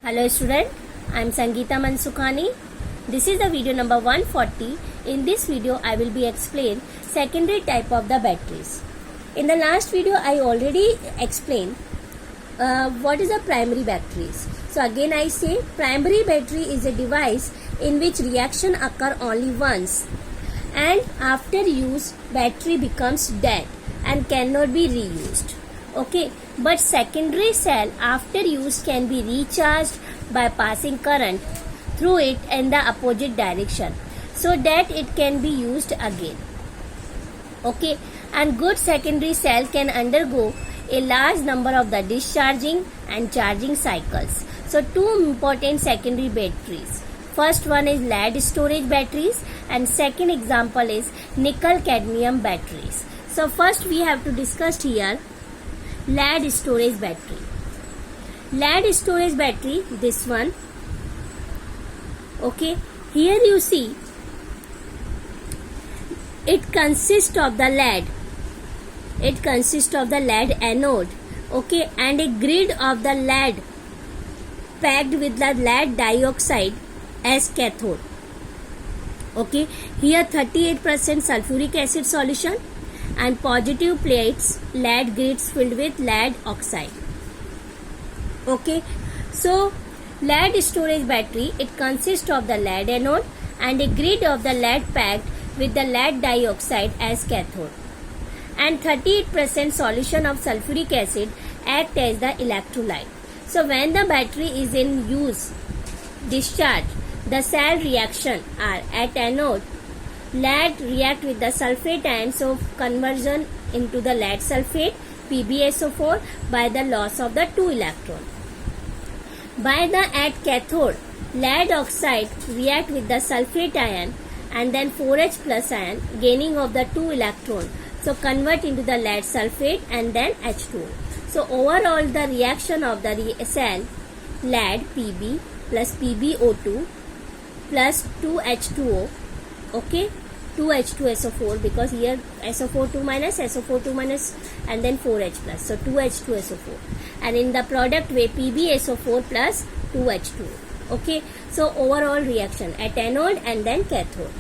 Hello student, I am Sangeeta Mansukhani. This is the video number 140. In this video I will be explain secondary type of the batteries. In the last video I already explained what is a primary batteries. So again I say primary battery is a device in which reaction occur only once and after use battery becomes dead and cannot be reused. Okay, but secondary cell after use can be recharged by passing current through it in the opposite direction so that it can be used again. Okay, and good secondary cell can undergo a large number of the discharging and charging cycles. So two important secondary batteries. First one is lead storage batteries and second example is nickel cadmium batteries. So first we have to discuss here lead storage battery. Lead storage battery, this one. Okay, here you see it consists of the lead. It consists of the lead anode. Okay, and a grid of the lead packed with the lead dioxide as cathode. Okay, here 38% sulfuric acid solution and positive plates lead grids filled with lead oxide. Okay, so lead storage battery, it consists of the lead anode and a grid of the lead packed with the lead dioxide as cathode, and 38% solution of sulfuric acid act as the electrolyte. So when the battery is in use, discharge, the cell reaction are at anode, lead react with the sulfate ions of conversion into the lead sulfate PbSO4 by the loss of the 2 electron. By the at cathode, lead oxide react with the sulfate ion and then 4H plus ion gaining of the 2 electron. So convert into the lead sulfate and then H2O. So overall the reaction of the cell lead Pb plus PbO2 plus 2H2O. Okay, 2H2SO4 because here SO4 2 minus and then 4H plus, so 2H2SO4, and in the product way PbSO4 plus 2H2O. Okay, so overall reaction at anode and then cathode.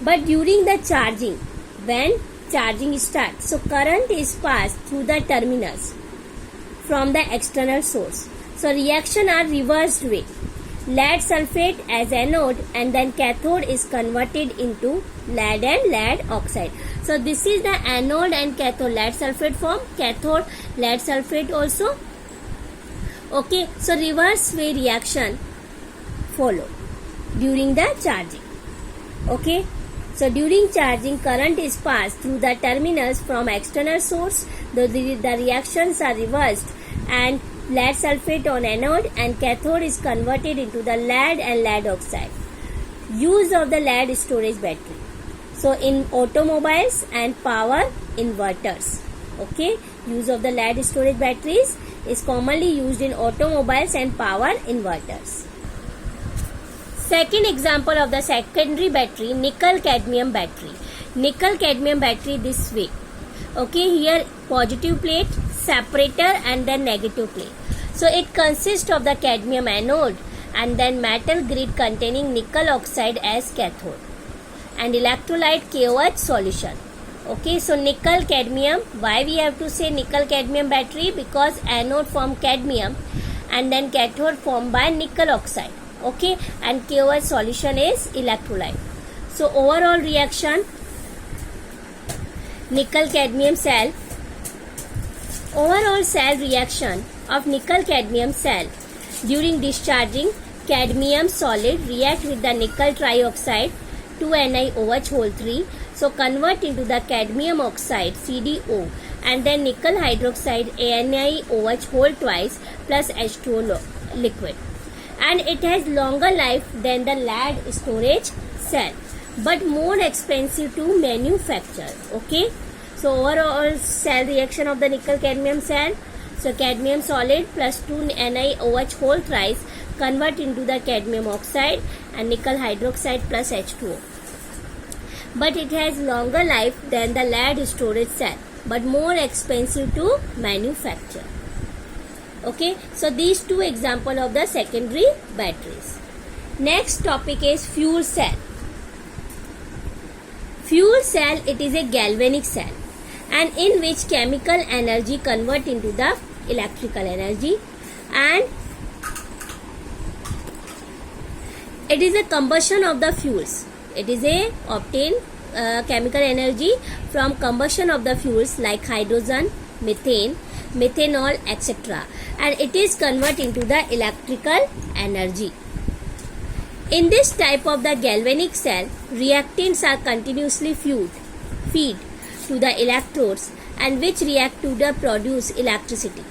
But during the charging, when charging starts, so current is passed through the terminals from the external source. So reaction are reversed way. Lead sulfate as anode and then cathode is converted into lead and lead oxide. So this is the anode and cathode, lead sulfate form, cathode lead sulfate also. Okay, so reverse way reaction follow during the charging. Okay, so during charging current is passed through the terminals from external source. The reactions are reversed and lead sulfate on anode and cathode is converted into the lead and lead oxide. Use of the lead storage battery. So in automobiles and power inverters. Okay, use of the lead storage batteries is commonly used in automobiles and power inverters. Second example of the secondary battery, nickel cadmium battery. Nickel cadmium battery this way. Okay, here positive plate, separator and then negative plate. So it consists of the cadmium anode and then metal grid containing nickel oxide as cathode and electrolyte KOH solution. Okay, so nickel cadmium, why we have to say nickel cadmium battery? Because anode form cadmium and then cathode formed by nickel oxide. Okay, and KOH solution is electrolyte. So overall reaction, nickel cadmium cell, overall cell reaction of nickel cadmium cell during discharging, cadmium solid react with the nickel trioxide 2NiOH3, so convert into the cadmium oxide CdO and then nickel hydroxide ANiOH twice plus H2O liquid, and it has longer life than the lead storage cell but more expensive to manufacture. Okay, so overall cell reaction of the nickel cadmium cell, so cadmium solid plus 2NiOH thrice convert into the cadmium oxide and nickel hydroxide plus H2O. But it has longer life than the lead storage cell but more expensive to manufacture. Okay, so these two example of the secondary batteries. Next topic is fuel cell. Fuel cell, it is a galvanic cell, and in which chemical energy convert into the electrical energy, and it is a combustion of the fuels. It is a obtain chemical energy from combustion of the fuels like hydrogen, methane, methanol, etc., and it is convert into the electrical energy. In this type of the galvanic cell, reactants are continuously feed to the electrodes, and which react to the produce electricity,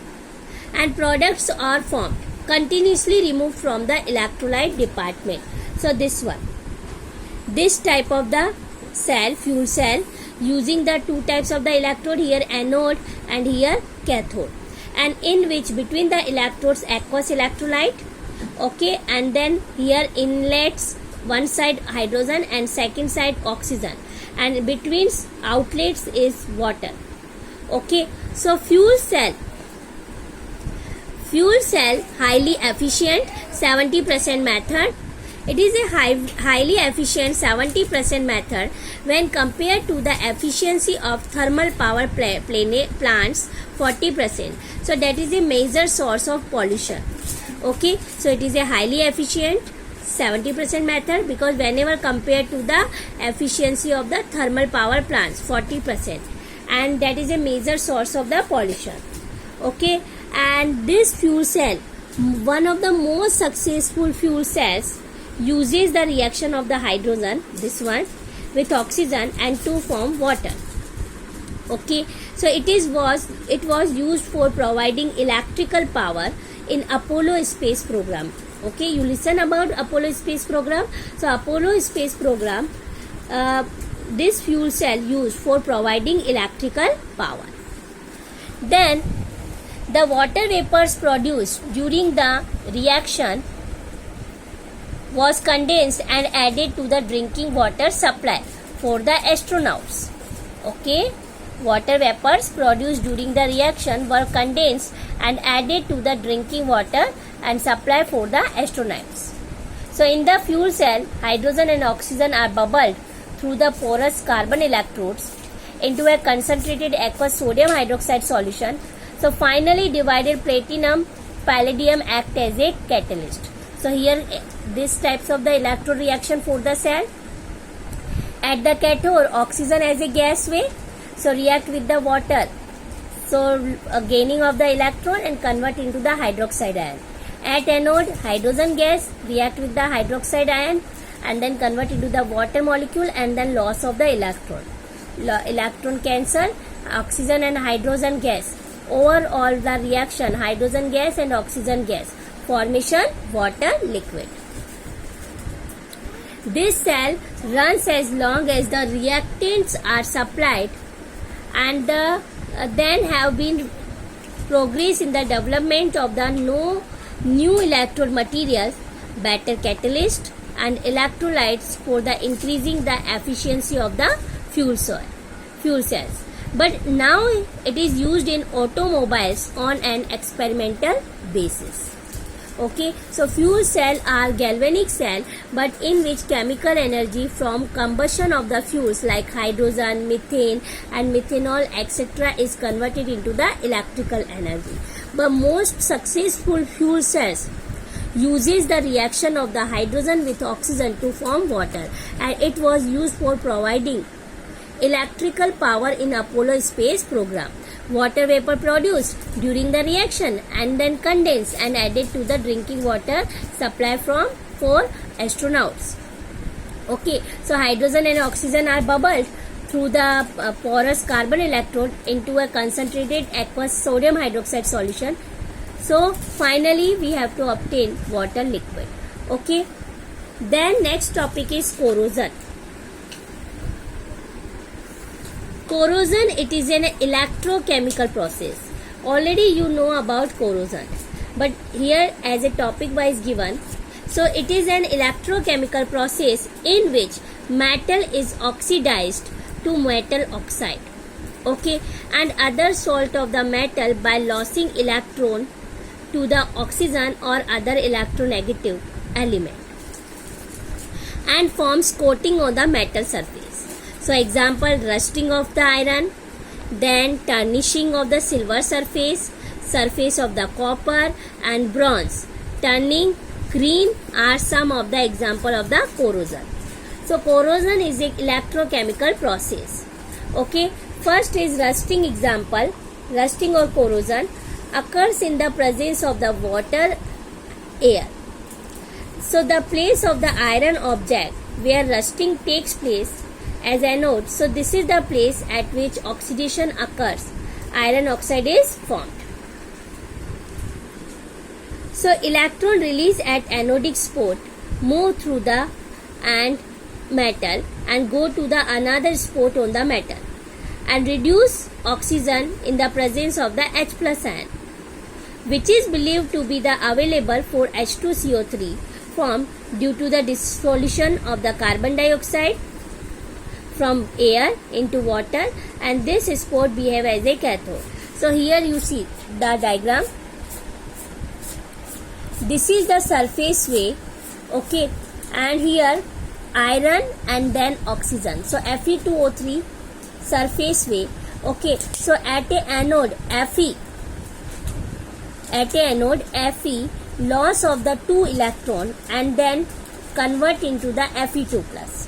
and products are formed continuously removed from the electrolyte department. So this type of the cell, fuel cell, using the two types of the electrode, here anode and here cathode, and in which between the electrodes aqueous electrolyte, okay, and then here inlets, one side hydrogen and second side oxygen, and between outlets is water. Okay, so fuel cell highly efficient 70% method. It is a highly efficient 70% method when compared to the efficiency of thermal power plants 40%. So that is a major source of pollution. Okay, so it is a highly efficient 70% method because whenever compared to the efficiency of the thermal power plants 40%, and that is a major source of the pollution. Okay, and this fuel cell, one of the most successful fuel cells, uses the reaction of the hydrogen, this one, with oxygen and to form water. Okay, so it was used for providing electrical power in Apollo space program. Okay, you listen about Apollo space program. So Apollo space program, this fuel cell used for providing electrical power. Then the water vapors produced during the reaction was condensed and added to the drinking water supply for the astronauts. Okay, water vapors produced during the reaction were condensed and added to the drinking water and supply for the astronauts. So in the fuel cell, hydrogen and oxygen are bubbled through the porous carbon electrodes into a concentrated aqueous sodium hydroxide solution. So finally divided platinum palladium act as a catalyst. So here these types of the electrode reaction for the cell. At the cathode, oxygen as a gas way, so react with the water, so gaining of the electron and convert into the hydroxide ion. At anode, hydrogen gas react with the hydroxide ion and then convert into the water molecule, and then loss of the electron. Electron cancel, oxygen and hydrogen gas. Overall the reaction hydrogen gas and oxygen gas, formation water liquid. This cell runs as long as the reactants are supplied, and then have been progress in the development of the new electrode materials, better catalyst and electrolytes for the increasing the efficiency of the fuel cells. But now it is used in automobiles on an experimental basis. Okay, so fuel cell are galvanic cell, but in which chemical energy from combustion of the fuels like hydrogen, methane and methanol etc. is converted into the electrical energy. But most successful fuel cells uses the reaction of the hydrogen with oxygen to form water, and it was used for providing electrical power in Apollo space program. Water vapor produced during the reaction and then condensed and added to the drinking water supply for astronauts. Okay, so hydrogen and oxygen are bubbled through the porous carbon electrode into a concentrated aqueous sodium hydroxide solution. So finally we have to obtain water liquid. Okay, then next topic is corrosion. Corrosion, it is an electrochemical process. Already you know about corrosion, but here as a topic wise given. So it is an electrochemical process in which metal is oxidized to metal oxide, okay, and other salt of the metal by losing electron to the oxygen or other electronegative element and forms coating on the metal surface. So example, rusting of the iron, then tarnishing of the silver surface of the copper and bronze, turning green are some of the example of the corrosion. So corrosion is an electrochemical process. Okay, first is rusting example. Rusting or corrosion occurs in the presence of the water, air. So the place of the iron object where rusting takes place as anode. So this is the place at which oxidation occurs. Iron oxide is formed. So electron release at anodic spot move through the and metal and go to the another spot on the metal and reduce oxygen in the presence of the H plus ion, which is believed to be the available for H2CO3 formed due to the dissolution of the carbon dioxide from air into water, and this spot behave as a cathode. So here you see the diagram. This is the surface way, okay, and here iron and then oxygen. So Fe2O3 surface way, okay. So at a anode Fe, loss of the 2 electron and then convert into the Fe2 plus.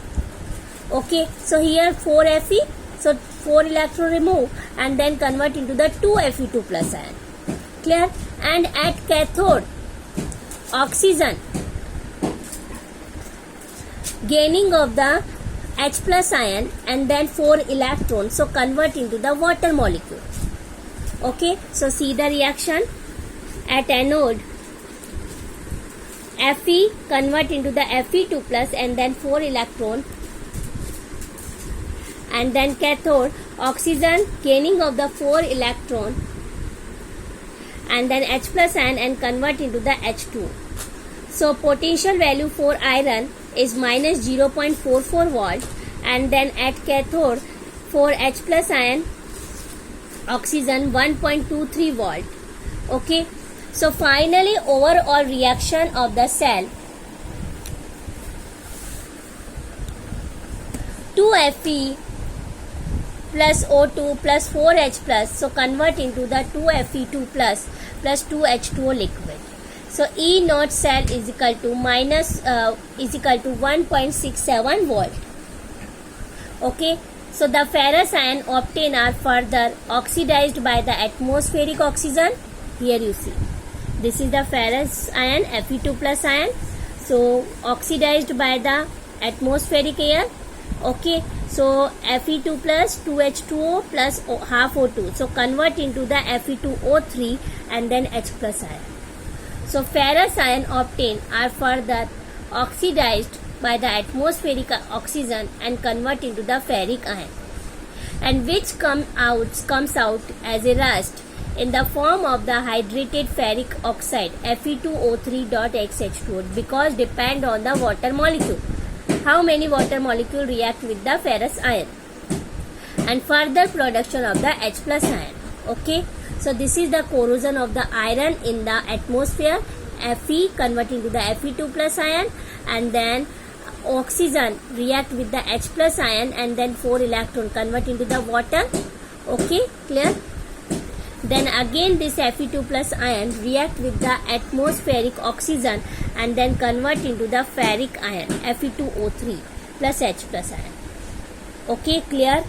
Okay, so here 4 Fe, so 4 electron remove and then convert into the 2 Fe2 plus ion. Clear? And at cathode, oxygen gaining of the H plus ion and then 4 electrons, so convert into the water molecule. Okay, so see the reaction. At anode, Fe convert into the Fe2 plus and then 4 electron, and then cathode, oxygen gaining of the 4 electron and then H plus ion and convert into the H2. So potential value for iron is minus 0.44 volt, and then at cathode for H plus ion, oxygen 1.23 volt. Okay, so finally overall reaction of the cell, 2Fe plus O2 plus 4H plus, so convert into the 2Fe2 plus 2H2O liquid. So E naught cell is equal to 1.67 volt. Okay, so the ferrous ion obtained are further oxidized by the atmospheric oxygen. Here you see, this is the ferrous ion, Fe2 plus ion, so oxidized by the atmospheric air. Okay, so Fe2 plus 2H2O plus half O2, so convert into the Fe2O3 and then H plus ion. So ferrous ion obtained are further oxidized by the atmospheric oxygen and convert into the ferric ion, and which comes out as a rust in the form of the hydrated ferric oxide Fe2O3.XH2O, because depend on the water molecule. How many water molecule react with the ferrous ion, and further production of the H plus ion. Okay, so this is the corrosion of the iron in the atmosphere. Fe converting to the Fe2 plus ion, and then oxygen react with the H plus ion and then 4 electron convert into the water. Okay, clear? Then again this Fe2 plus ion react with the atmospheric oxygen and then convert into the ferric ion Fe2O3 plus H plus ion. Okay, clear?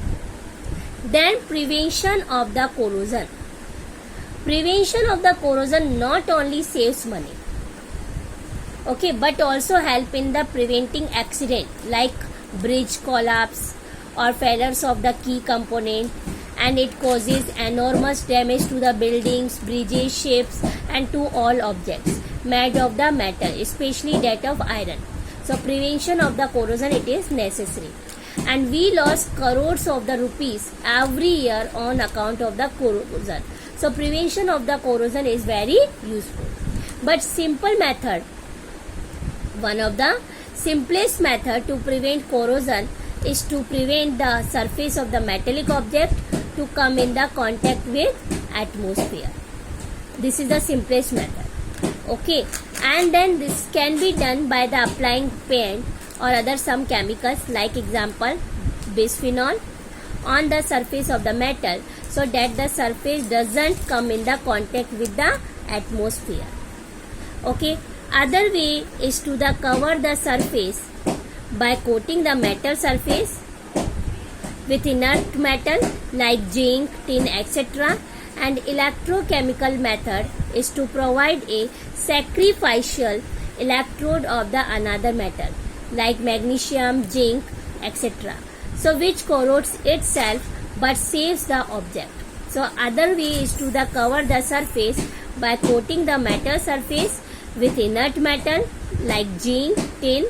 Then prevention of the corrosion. Prevention of the corrosion not only saves money, okay, but also help in the preventing accident like bridge collapse or failures of the key component, and it causes enormous damage to the buildings, bridges, ships and to all objects made of the metal, especially that of iron. So prevention of the corrosion, it is necessary, and we lost crores of the rupees every year on account of the corrosion. So prevention of the corrosion is very useful. But simple method, one of the simplest method to prevent corrosion is to prevent the surface of the metallic object to come in the contact with atmosphere. This is the simplest method. Okay, and then this can be done by the applying paint or other some chemicals, like example bisphenol, on the surface of the metal, so that the surface doesn't come in the contact with the atmosphere. Okay, other way is to the cover the surface by coating the metal surface with inert metal like zinc, tin, etc. And electrochemical method is to provide a sacrificial electrode of the another metal like magnesium, zinc, etc. So which corrodes itself but saves the object. So other way is to the cover the surface by coating the metal surface with inert metal like zinc, tin.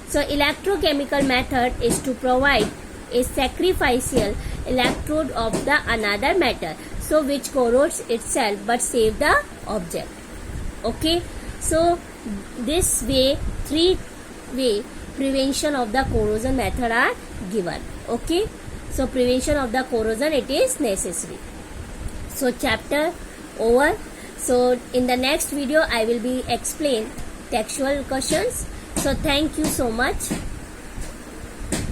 So electrochemical method is to provide a sacrificial electrode of the another metal, so which corrodes itself but save the object. Okay, so this way, 3-way prevention of the corrosion method are given. Okay, so prevention of the corrosion, it is necessary. So chapter over. So in the next video I will be explain textual questions. So thank you so much.